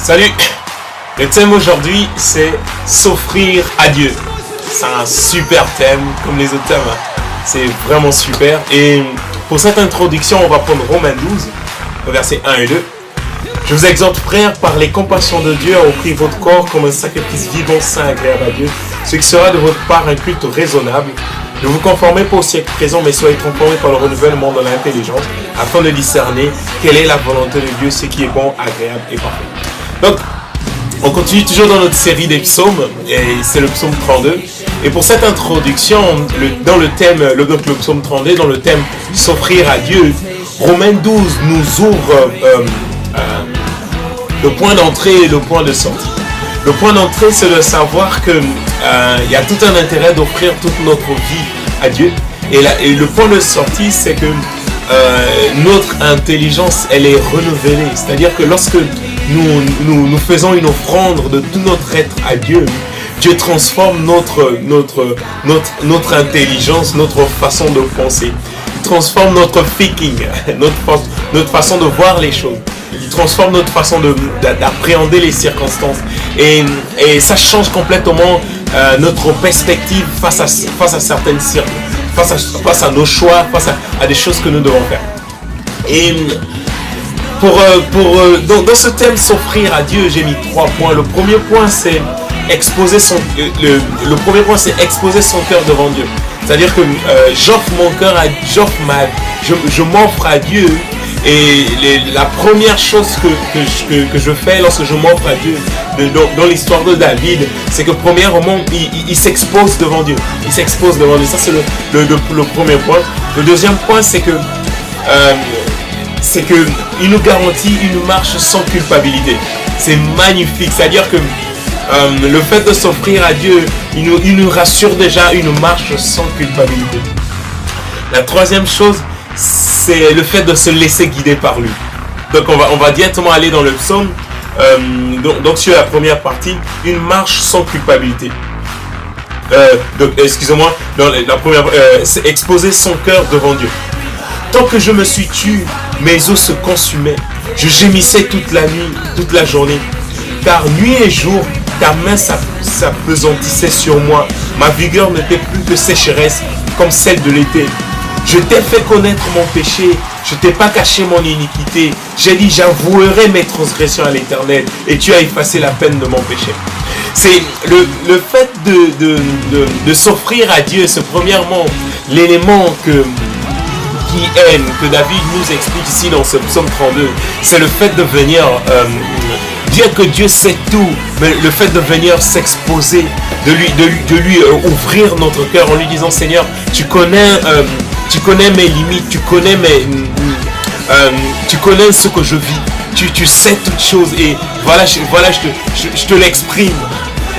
Salut! Le thème aujourd'hui, c'est s'offrir à Dieu. C'est un super thème, comme les autres thèmes. C'est vraiment super. Et pour cette introduction, on va prendre Romains 12, versets 1 et 2. Je vous exhorte, frères, par les compassions de Dieu, à offrir votre corps comme un sacrifice vivant, saint, agréable à Dieu, ce qui sera de votre part un culte raisonnable. Ne vous conformez pas au siècle présent, mais soyez transformés par le renouvellement de l'intelligence, afin de discerner quelle est la volonté de Dieu, ce qui est bon, agréable et parfait. Donc, on continue toujours dans notre série des psaumes, et c'est le psaume 32. Et pour cette introduction, dans le thème, le psaume 32, dans le thème s'offrir à Dieu, Romains 12 nous ouvre le point d'entrée et le point de sortie. Le point d'entrée, c'est de savoir que y a tout un intérêt d'offrir toute notre vie à Dieu. Et le point de sortie, c'est que notre intelligence, elle est renouvelée. C'est-à-dire que lorsque nous faisons une offrande de tout notre être à Dieu, Dieu transforme notre intelligence, notre façon de penser. Il transforme notre thinking, notre façon de voir les choses. Il transforme notre façon d'appréhender les circonstances. Et ça change complètement notre perspective face à certaines circonstances, face à nos choix, face à des choses que nous devons faire. Et dans ce thème s'offrir à Dieu, j'ai mis 3 points. Le premier point, c'est exposer son cœur devant Dieu. C'est-à-dire que j'offre mon cœur je m'offre à Dieu. Et la première chose que je fais lorsque je m'offre à Dieu dans l'histoire de David, c'est que premièrement, il s'expose devant Dieu. Il s'expose devant Dieu. Ça, c'est le premier point. Le deuxième point, c'est que il nous garantit une marche sans culpabilité. C'est magnifique. C'est-à-dire que le fait de s'offrir à Dieu, il nous rassure déjà une marche sans culpabilité. La troisième chose, c'est le fait de se laisser guider par lui. Donc on va directement aller dans le psaume. Donc sur la première partie, une marche sans culpabilité. Excusez-moi, la première, c'est exposer son cœur devant Dieu. Tant que je me suis tué, mes os se consumaient. Je gémissais toute la nuit, toute la journée. Car nuit et jour, ta main s'apesantissait sur moi. Ma vigueur n'était plus que sécheresse, comme celle de l'été. Je t'ai fait connaître mon péché, je t'ai pas caché mon iniquité. J'ai dit, j'avouerai mes transgressions à l'Éternel, et tu as effacé la peine de mon péché. C'est le fait de s'offrir à Dieu, c'est premièrement l'élément que David nous explique ici dans ce psaume 32. C'est le fait de venir, dire que Dieu sait tout, mais le fait de venir s'exposer, de lui ouvrir notre cœur en lui disant, Seigneur, tu connais mes limites, tu connais ce que je vis, tu sais toutes choses, et voilà, je te l'exprime.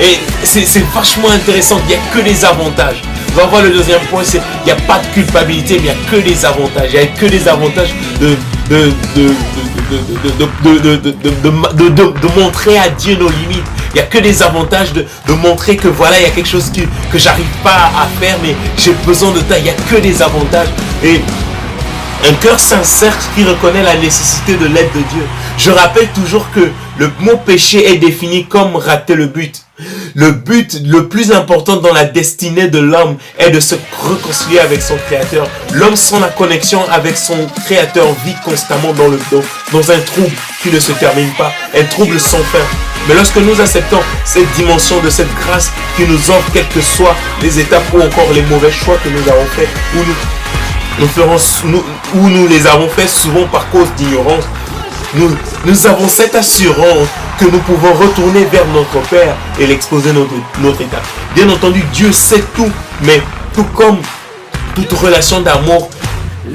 Et c'est vachement intéressant, il n'y a que des avantages. On va voir le deuxième point, c'est il n'y a pas de culpabilité, mais il n'y a que des avantages. Il n'y a que des avantages de montrer à Dieu nos limites. Il n'y a que des avantages de montrer que voilà, il y a quelque chose que j'arrive pas à faire, mais j'ai besoin de toi. Il n'y a que des avantages. Et un cœur sincère qui reconnaît la nécessité de l'aide de Dieu. Je rappelle toujours que le mot péché est défini comme rater le but. Le but le plus important dans la destinée de l'homme est de se réconcilier avec son Créateur. L'homme sans la connexion avec son Créateur vit constamment dans un trouble qui ne se termine pas, un trouble sans fin. Mais lorsque nous acceptons cette dimension de cette grâce qui nous offre, quelles que soient les étapes ou encore les mauvais choix que nous avons faits, où nous les avons faits souvent par cause d'ignorance, nous avons cette assurance que nous pouvons retourner vers notre Père et l'exposer notre état. Bien entendu, Dieu sait tout, mais tout comme toute relation d'amour,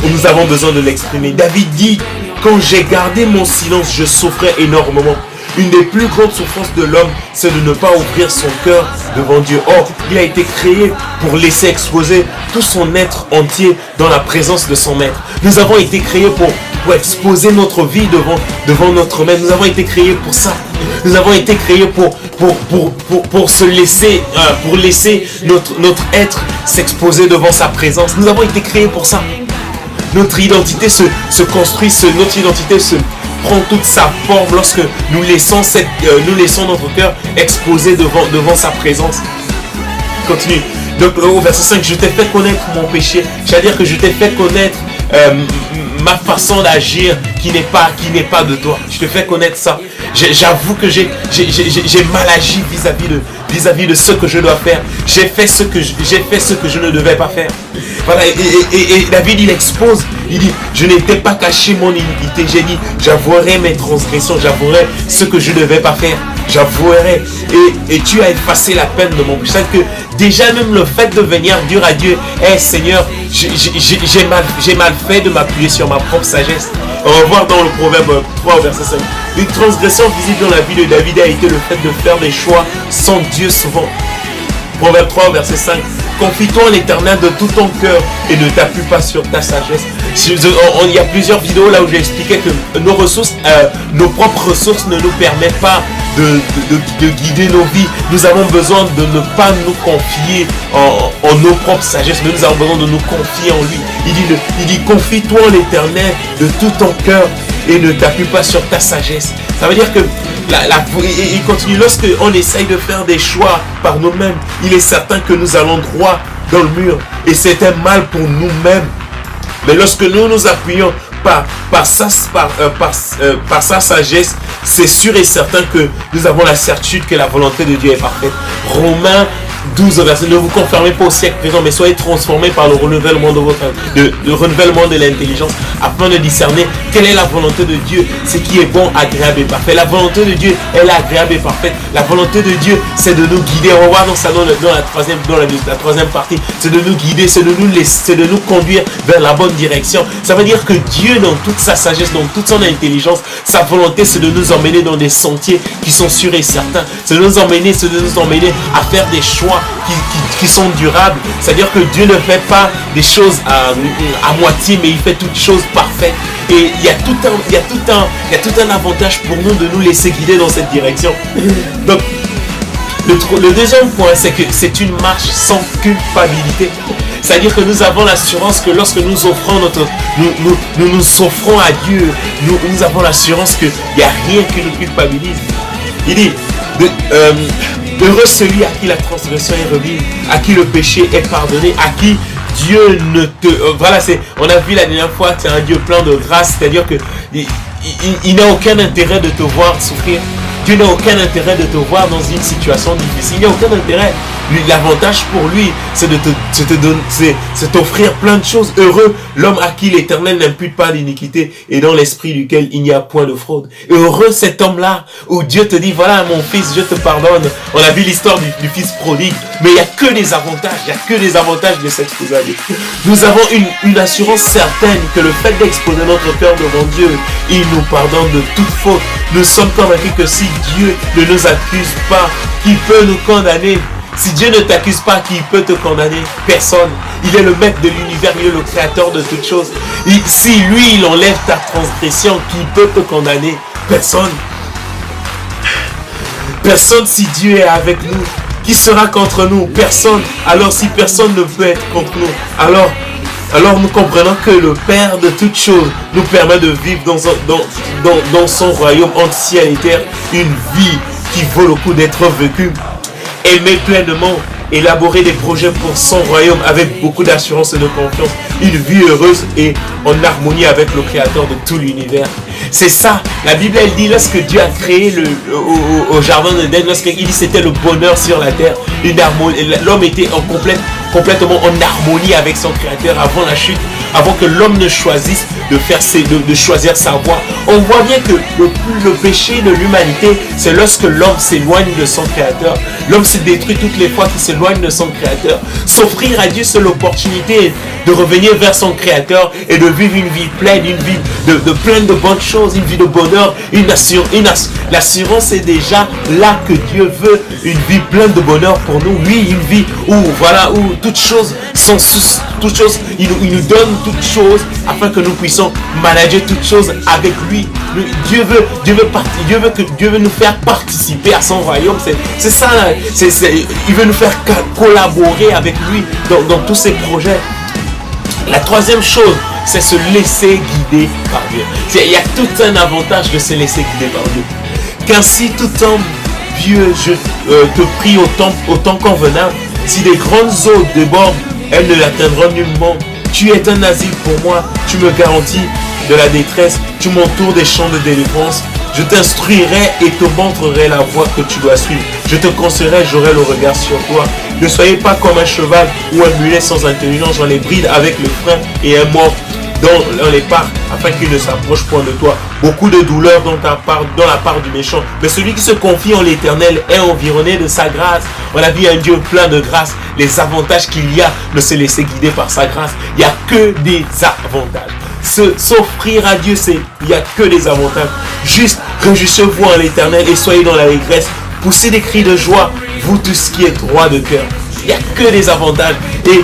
nous avons besoin de l'exprimer. David dit, quand j'ai gardé mon silence, je souffrais énormément. Une des plus grandes souffrances de l'homme, c'est de ne pas ouvrir son cœur devant Dieu. Or, il a été créé pour laisser exposer tout son être entier dans la présence de son maître. Nous avons été créés pour exposer notre vie devant notre maître. Nous avons été créés pour ça. Nous avons été créés pour se laisser, pour laisser notre être s'exposer devant sa présence. Nous avons été créés pour ça. Notre identité se construit, notre identité prend toute sa forme lorsque nous laissons notre cœur exposé devant sa présence. Continue. Donc au verset 5, je t'ai fait connaître mon péché. C'est-à-dire que je t'ai fait connaître ma façon d'agir qui n'est pas de toi. Je te fais connaître ça. J'avoue que j'ai mal agi vis-à-vis de ce que je dois faire. J'ai fait ce que je ne devais pas faire. Voilà, et David il expose, il dit, je n'étais pas caché mon iniquité. J'ai dit, j'avouerai mes transgressions, j'avouerai ce que je ne devais pas faire. J'avouerai. Et tu as effacé la peine de mon péché. Que déjà même le fait de venir dire à Dieu, hey, Seigneur, j'ai mal fait de m'appuyer sur ma propre sagesse. On va voir dans le Proverbe 3 verset 5. Une transgression visible dans la vie de David a été le fait de faire des choix sans Dieu souvent. Proverbe 3 verset 5. Confie-toi en l'Éternel de tout ton cœur et ne t'appuie pas sur ta sagesse. Il y a plusieurs vidéos là où j'ai expliqué que nos ressources, nos propres ressources ne nous permettent pas de guider nos vies. Nous avons besoin de ne pas nous confier en nos propres sagesses, mais nous avons besoin de nous confier en lui. Il dit confie-toi en l'Éternel de tout ton cœur et ne t'appuie pas sur ta sagesse. Ça veut dire que il continue, lorsque on essaye de faire des choix par nous-mêmes, il est certain que nous allons droit dans le mur et c'est un mal pour nous-mêmes. Mais lorsque nous nous appuyons par sa sagesse, c'est sûr et certain que nous avons la certitude que la volonté de Dieu est parfaite. Romains 12 verset, ne vous conformez pas au siècle présent, mais soyez transformés par le renouvellement de l'intelligence, afin de discerner quelle est la volonté de Dieu, ce qui est bon, agréable et parfait. La volonté de Dieu, elle est agréable et parfaite. La volonté de Dieu, c'est de nous guider. On va voir dans la troisième partie, c'est de nous guider, c'est de nous conduire vers la bonne direction. Ça veut dire que Dieu, dans toute sa sagesse, dans toute son intelligence, sa volonté, c'est de nous emmener dans des sentiers qui sont sûrs et certains. C'est de nous emmener à faire des choix qui sont durables. C'est-à-dire que Dieu ne fait pas des choses à moitié, mais il fait toutes choses parfaites. Et il y a tout un avantage pour nous de nous laisser guider dans cette direction. Donc, le deuxième point, c'est que c'est une marche sans culpabilité. C'est-à-dire que nous avons l'assurance que lorsque nous offrons nous offrons à Dieu, nous avons l'assurance qu'il n'y a rien qui nous culpabilise. Il dit, heureux celui à qui la transgression est remise, à qui le péché est pardonné, à qui Dieu ne te... voilà, on a vu la dernière fois, c'est un Dieu plein de grâce, c'est-à-dire que il n'a aucun intérêt de te voir souffrir. Dieu n'a aucun intérêt de te voir dans une situation difficile. Il n'y a aucun intérêt. L'avantage pour lui, c'est de t'offrir plein de choses. Heureux l'homme à qui l'Éternel n'impute pas l'iniquité et dans l'esprit duquel il n'y a point de fraude. Heureux cet homme-là où Dieu te dit, voilà mon fils, je te pardonne. On a vu l'histoire du fils prodigue, mais il n'y a que des avantages. Il n'y a que des avantages de s'exposer à Dieu. Nous avons une assurance certaine que le fait d'exposer notre cœur devant Dieu, il nous pardonne de toute faute. Nous sommes convaincus que si Dieu ne nous accuse pas, qui peut nous condamner? Si Dieu ne t'accuse pas, qui peut te condamner? Personne. Il est le maître de l'univers, il est le créateur de toutes choses. Et si lui, il enlève ta transgression, qui peut te condamner? Personne. Personne. Si Dieu est avec nous, qui sera contre nous? Personne. Alors si personne ne peut être contre nous, alors nous comprenons que le Père de toutes choses nous permet de vivre dans son royaume entre ciel et terre, une vie qui vaut le coup d'être vécue. Aimer pleinement, élaborer des projets pour son royaume avec beaucoup d'assurance et de confiance. Une vie heureuse et en harmonie avec le Créateur de tout l'univers. C'est ça, la Bible elle dit, lorsque Dieu a créé au jardin d'Éden, lorsqu'il dit c'était le bonheur sur la terre, l'homme était complètement en harmonie avec son Créateur avant la chute, avant que l'homme ne choisisse de choisir sa voie. On voit bien que le péché de l'humanité, c'est lorsque l'homme s'éloigne de son Créateur. L'homme se détruit toutes les fois qu'il s'éloigne de son Créateur. S'offrir à Dieu, c'est l'opportunité de revenir vers son Créateur et de vivre une vie pleine, une vie de pleine de bonnes choses, une vie de bonheur, l'assurance est déjà là que Dieu veut, une vie pleine de bonheur pour nous. Oui, une vie où toutes choses sont toutes choses, il nous donne toutes choses afin que nous puissions manager toutes choses avec lui. Dieu veut nous faire participer à son royaume. C'est ça, il veut nous faire collaborer avec lui dans tous ses projets. La troisième chose c'est se laisser guider par Dieu. Il y a tout un avantage de se laisser guider par Dieu. Qu'ainsi tout homme vieux te prie au temps convenable. Si des grandes eaux débordent, elles ne l'atteindront nullement. Tu es un asile pour moi, tu me garantis de la détresse, tu m'entoures des champs de délivrance. Je t'instruirai et te montrerai la voie que tu dois suivre. Je te conseillerai, j'aurai le regard sur toi. Ne soyez pas comme un cheval ou un mulet sans intelligence. On les bride avec le frein et un mort dans les parts, afin qu'il ne s'approche point de toi. Beaucoup de douleurs dans la part du méchant. Mais celui qui se confie en l'Éternel est environné de sa grâce. On a vu un Dieu plein de grâce. Les avantages qu'il y a de se laisser guider par sa grâce. Il n'y a que des avantages. S'offrir à Dieu, il n'y a que des avantages. Juste réjouissez-vous en l'Éternel et soyez dans l'allégresse. Poussez des cris de joie, vous tous qui êtes droits de cœur. Il n'y a que des avantages. Et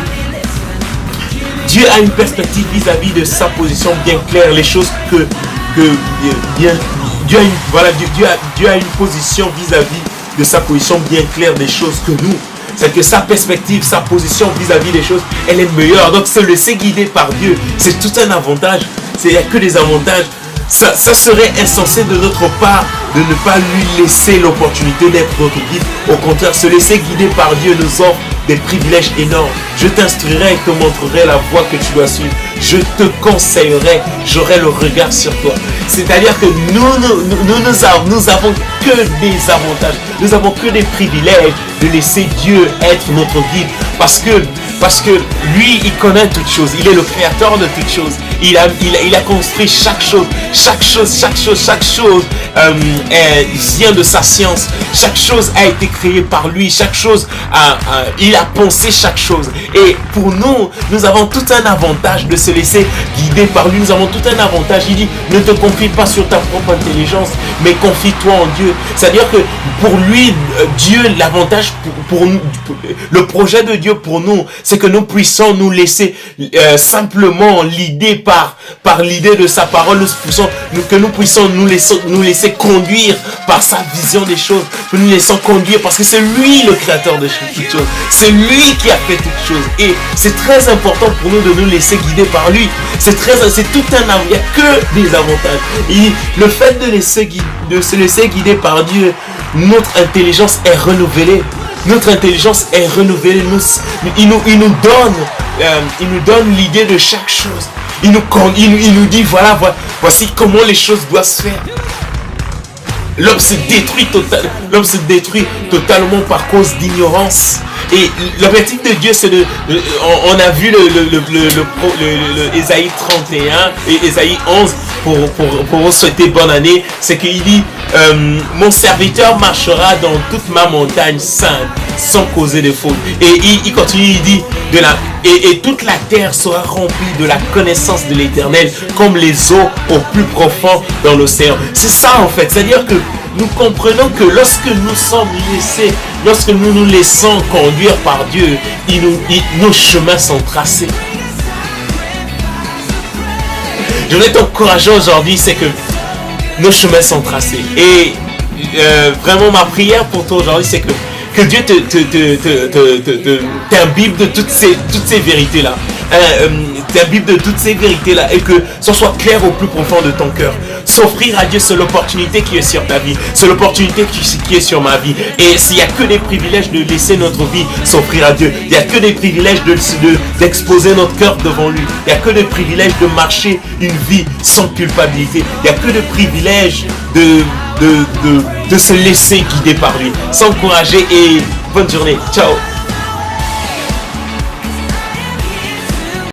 Dieu a une perspective vis-à-vis de sa position bien claire. Les choses Dieu a une position vis-à-vis de sa position bien claire des choses que nous. C'est que sa perspective, sa position vis-à-vis des choses, elle est meilleure. Donc se laisser guider par Dieu, c'est tout un avantage. Il n'y a que des avantages. Ça serait insensé de notre part de ne pas lui laisser l'opportunité d'être notre guide. Au contraire, se laisser guider par Dieu nous offre des privilèges énormes. Je t'instruirai et te montrerai la voie que tu dois suivre. Je te conseillerai, j'aurai le regard sur toi. C'est-à-dire que nous avons que des avantages. Nous avons que des privilèges de laisser Dieu être notre guide. Parce que lui, il connaît toutes choses. Il est le créateur de toutes choses. Il a construit chaque chose. Chaque chose vient de sa science. Chaque chose a été créée par lui. Chaque chose, il a pensé chaque chose. Et pour nous, nous avons tout un avantage de se laisser guider par lui. Nous avons tout un avantage. Il dit, ne te confie pas sur ta propre intelligence, mais confie-toi en Dieu. C'est-à-dire que pour lui, Dieu, l'avantage pour nous, le projet de Dieu pour nous, c'est que nous puissions nous laisser simplement l'idée par l'idée de sa parole, que nous puissions nous laisser conduire par sa vision des choses, que nous laissons conduire parce que c'est lui le créateur de toutes choses, c'est lui qui a fait toutes choses et c'est très important pour nous de nous laisser guider par lui. C'est tout un avantage, il n'y a que des avantages. Et le fait de se laisser guider par Dieu, notre intelligence est renouvelée. Notre intelligence est renouvelée. Il nous donne l'idée de chaque chose. Il nous dit voici comment les choses doivent se faire. L'homme se détruit totalement par cause d'ignorance. Et l'objectif de Dieu, c'est on a vu le Ésaïe 31 et Ésaïe 11 pour vous souhaiter bonne année. C'est qu'il dit, mon serviteur marchera dans toute ma montagne sainte sans causer de faute. Et il continue, il dit, et toute la terre sera remplie de la connaissance de l'Éternel comme les eaux au plus profond dans l'océan. C'est ça en fait, c'est-à-dire que nous comprenons que lorsque nous nous laissons conduire par Dieu, nos chemins sont tracés. Je voulais t'encourager aujourd'hui, c'est que nos chemins sont tracés. Et vraiment ma prière pour toi aujourd'hui, c'est que Dieu t'imbibe de toutes ces vérités-là. T'imbibe de toutes ces vérités-là et que ça soit clair au plus profond de ton cœur. S'offrir à Dieu, c'est l'opportunité qui est sur ta vie. C'est l'opportunité qui est sur ma vie. Et s'il n'y a que des privilèges de laisser notre vie s'offrir à Dieu, il n'y a que des privilèges d'exposer notre cœur devant lui. Il n'y a que des privilèges de marcher une vie sans culpabilité. Il n'y a que des privilèges de se laisser guider par lui. S'encourager et bonne journée. Ciao.